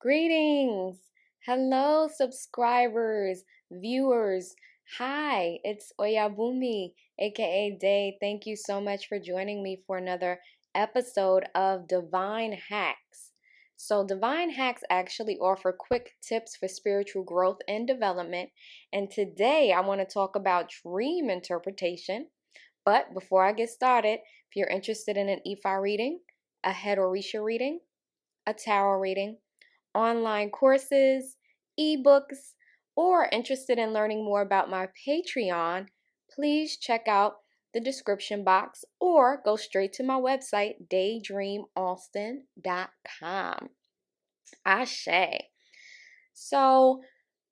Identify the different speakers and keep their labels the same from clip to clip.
Speaker 1: Greetings. Hello, subscribers, viewers. Hi, it's Oyabunmi, aka Day. Thank you so much for joining me for another episode of Divine Hacks. So, Divine Hacks actually offer quick tips for spiritual growth and development. And today I want to talk about dream interpretation. But before I get started, if you're interested in an Ifa reading, a Head Orisha reading, a tarot reading, online courses, ebooks, or interested in learning more about my Patreon, please check out the description box or go straight to my website, daydreamalston.com. Ashe. So,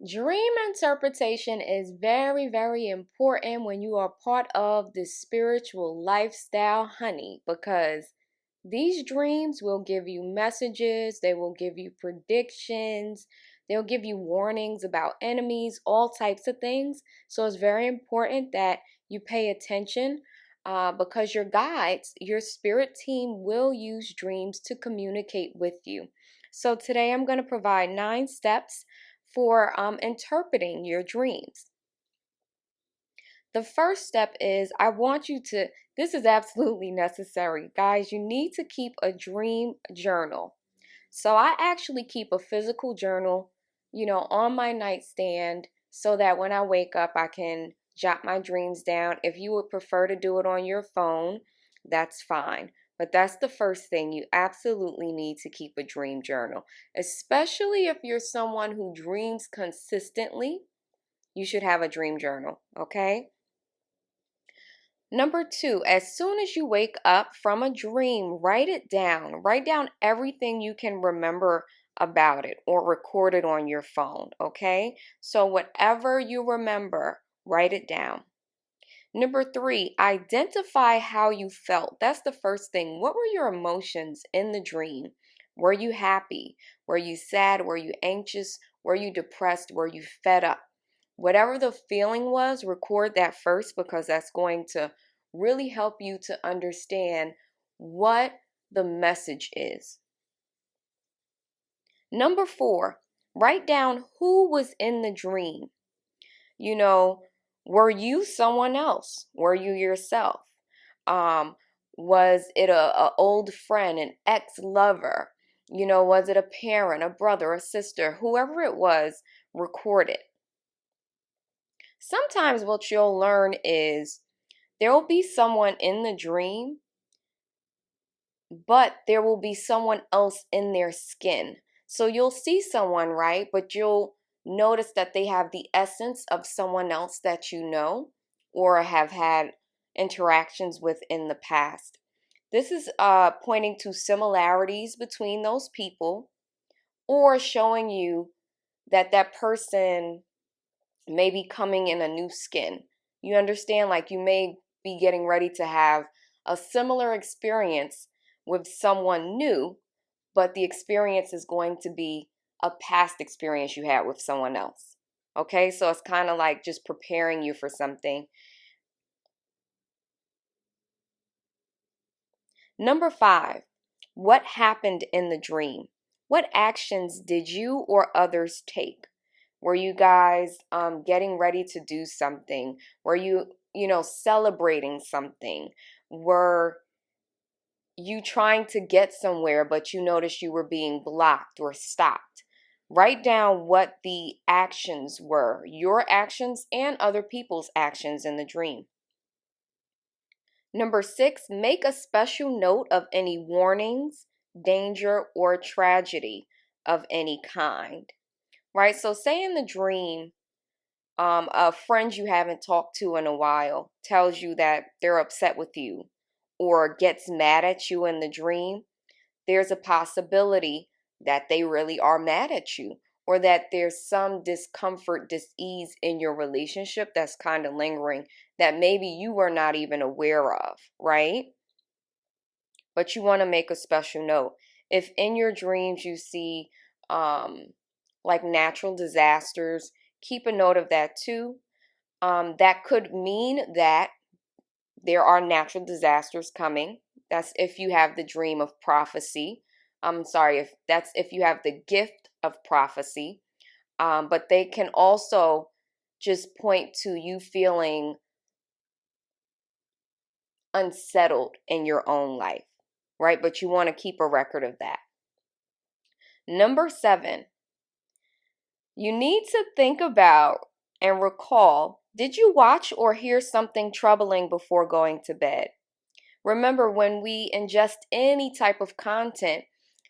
Speaker 1: dream interpretation is very, very important when you are part of the spiritual lifestyle, honey, because these dreams will give you messages, they will give you predictions, they'll give you warnings about enemies, all types of things. So it's very important that you pay attention because your guides, your spirit team will use dreams to communicate with you. So today I'm going to provide 9 steps for interpreting your dreams. The first step is I want you to, this is absolutely necessary. Guys, you need to keep a dream journal. So I actually keep a physical journal, on my nightstand so that when I wake up, I can jot my dreams down. If you would prefer to do it on your phone, that's fine. But that's the first thing. You absolutely need to keep a dream journal, especially if you're someone who dreams consistently. You should have a dream journal, okay? Number 2, as soon as you wake up from a dream, write it down. Write down everything you can remember about it or record it on your phone, okay? So whatever you remember, write it down. Number 3, identify how you felt. That's the first thing. What were your emotions in the dream? Were you happy? Were you sad? Were you anxious? Were you depressed? Were you fed up? Whatever the feeling was, record that first because that's going to really help you to understand what the message is. Number 4, write down who was in the dream. Were you someone else? Were you yourself? Was it a old friend, an ex-lover? Was it a parent, a brother, a sister? Whoever it was, record it. Sometimes what you'll learn is there will be someone in the dream, but there will be someone else in their skin. So you'll see someone, right? But you'll notice that they have the essence of someone else that you know or have had interactions with in the past. This is pointing to similarities between those people or showing you that that person may be coming in a new skin. You understand? Like you may be getting ready to have a similar experience with someone new, but the experience is going to be a past experience you had with someone else. Okay, so it's kind of like just preparing you for something. Number 5, what happened in the dream? What actions did you or others take? Were you guys getting ready to do something? Were you, celebrating something? Were you trying to get somewhere, but you noticed you were being blocked or stopped? Write down what the actions were, your actions and other people's actions in the dream. Number 6, make a special note of any warnings, danger, or tragedy of any kind. Right? So say in the dream, a friend you haven't talked to in a while tells you that they're upset with you or gets mad at you in the dream. There's a possibility that they really are mad at you or that there's some discomfort, dis-ease in your relationship that's kind of lingering that maybe you were not even aware of, right? But you want to make a special note. If in your dreams you see like natural disasters, keep a note of that too. That could mean that there are natural disasters coming. That's if you have the dream of prophecy. I'm sorry, if you have the gift of prophecy, but they can also just point to you feeling unsettled in your own life, right? But you want to keep a record of that. Number 7, you need to think about and recall, did you watch or hear something troubling before going to bed? Remember, when we ingest any type of content,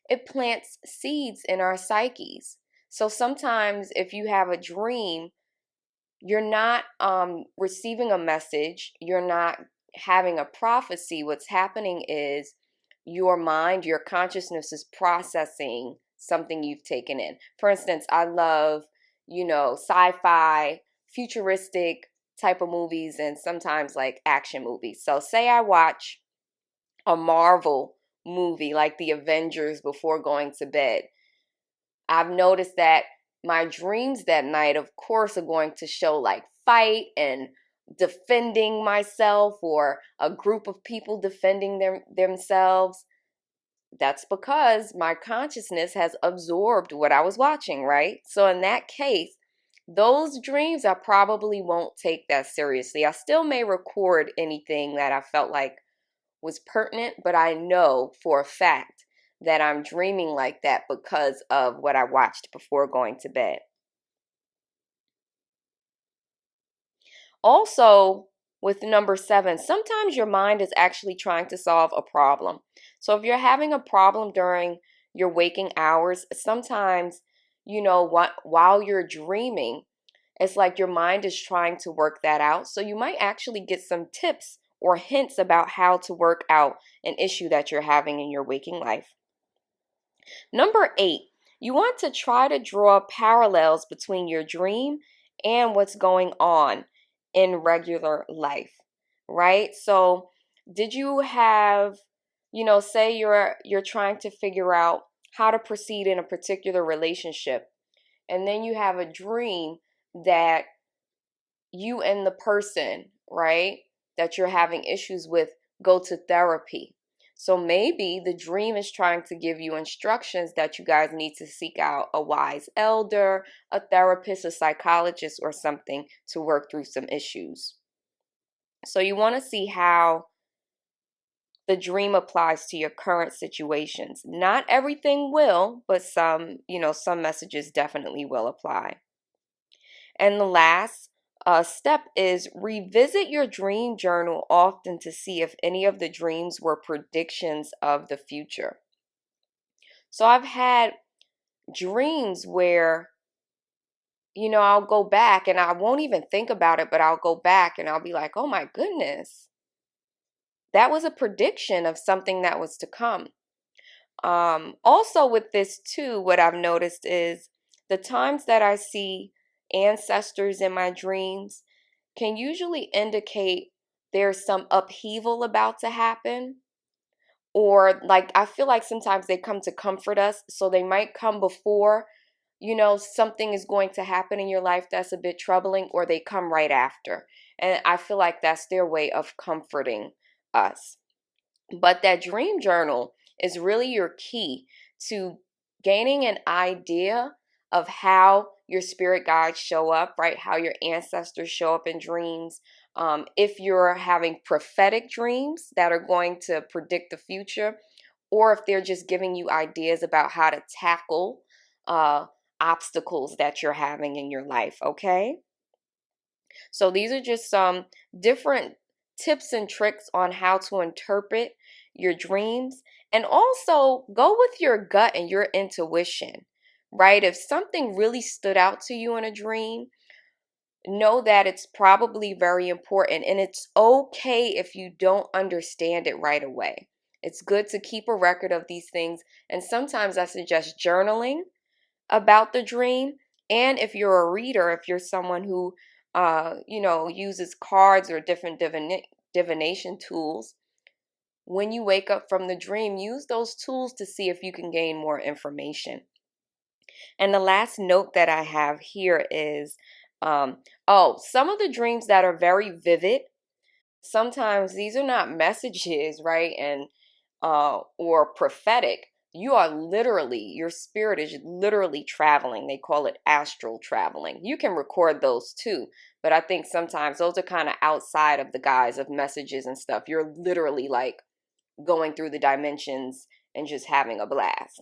Speaker 1: it plants seeds in our psyches. So sometimes if you have a dream, you're not receiving a message, you're not having a prophecy. What's happening is your mind, your consciousness is processing something you've taken in. For instance, I love, sci-fi, futuristic type of movies, and sometimes like action movies. So say I watch a Marvel movie like the Avengers before going to bed. I've noticed that my dreams that night, of course, are going to show like fight and defending myself, or a group of people defending themselves. That's because my consciousness has absorbed what I was watching, right? So in that case, those dreams I probably won't take that seriously. I still may record anything that I felt like was pertinent, but I know for a fact that I'm dreaming like that because of what I watched before going to bed. Also, with number 7, sometimes your mind is actually trying to solve a problem. So if you're having a problem during your waking hours, sometimes, while you're dreaming, it's like your mind is trying to work that out. So you might actually get some tips or hints about how to work out an issue that you're having in your waking life. Number 8, you want to try to draw parallels between your dream and what's going on in regular life, right? So did you have, say you're trying to figure out how to proceed in a particular relationship, and then you have a dream that you and the person, right, that you're having issues with go to therapy. So maybe the dream is trying to give you instructions that you guys need to seek out a wise elder, a therapist, a psychologist, or something to work through some issues. So you want to see how the dream applies to your current situations. Not everything will, but some messages definitely will apply. And the last step is revisit your dream journal often to see if any of the dreams were predictions of the future. So I've had dreams where, I'll go back and I won't even think about it, but I'll go back and I'll be like, oh my goodness, that was a prediction of something that was to come. Also with this too, what I've noticed is the times that I see ancestors in my dreams can usually indicate there's some upheaval about to happen. Or like I feel like sometimes they come to comfort us, so they might come before, something is going to happen in your life that's a bit troubling, or they come right after. And I feel like that's their way of comforting us. But that dream journal is really your key to gaining an idea of how your spirit guides show up, right? How your ancestors show up in dreams. If you're having prophetic dreams that are going to predict the future, or if they're just giving you ideas about how to tackle obstacles that you're having in your life, okay? So these are just some different tips and tricks on how to interpret your dreams. And also go with your gut and your intuition, right? If something really stood out to you in a dream, know that it's probably very important, and it's okay if you don't understand it right away. It's good to keep a record of these things. And sometimes I suggest journaling about the dream. And if you're a reader, if you're someone who uses cards or different divination tools, when you wake up from the dream, use those tools to see if you can gain more information. And the last note that I have here is, some of the dreams that are very vivid, sometimes these are not messages, right? And or prophetic, You are literally, your spirit is literally traveling. They call it astral traveling. You can record those too, but I think sometimes those are kind of outside of the guise of messages and stuff. You're literally like going through the dimensions and just having a blast.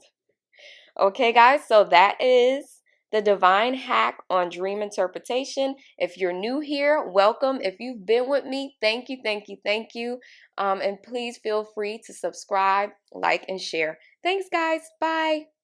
Speaker 1: Okay, guys, so that is the divine hack on dream interpretation. If you're new here, welcome. If you've been with me, thank you, thank you, thank you. And please feel free to subscribe, like, and share. Thanks, guys. Bye.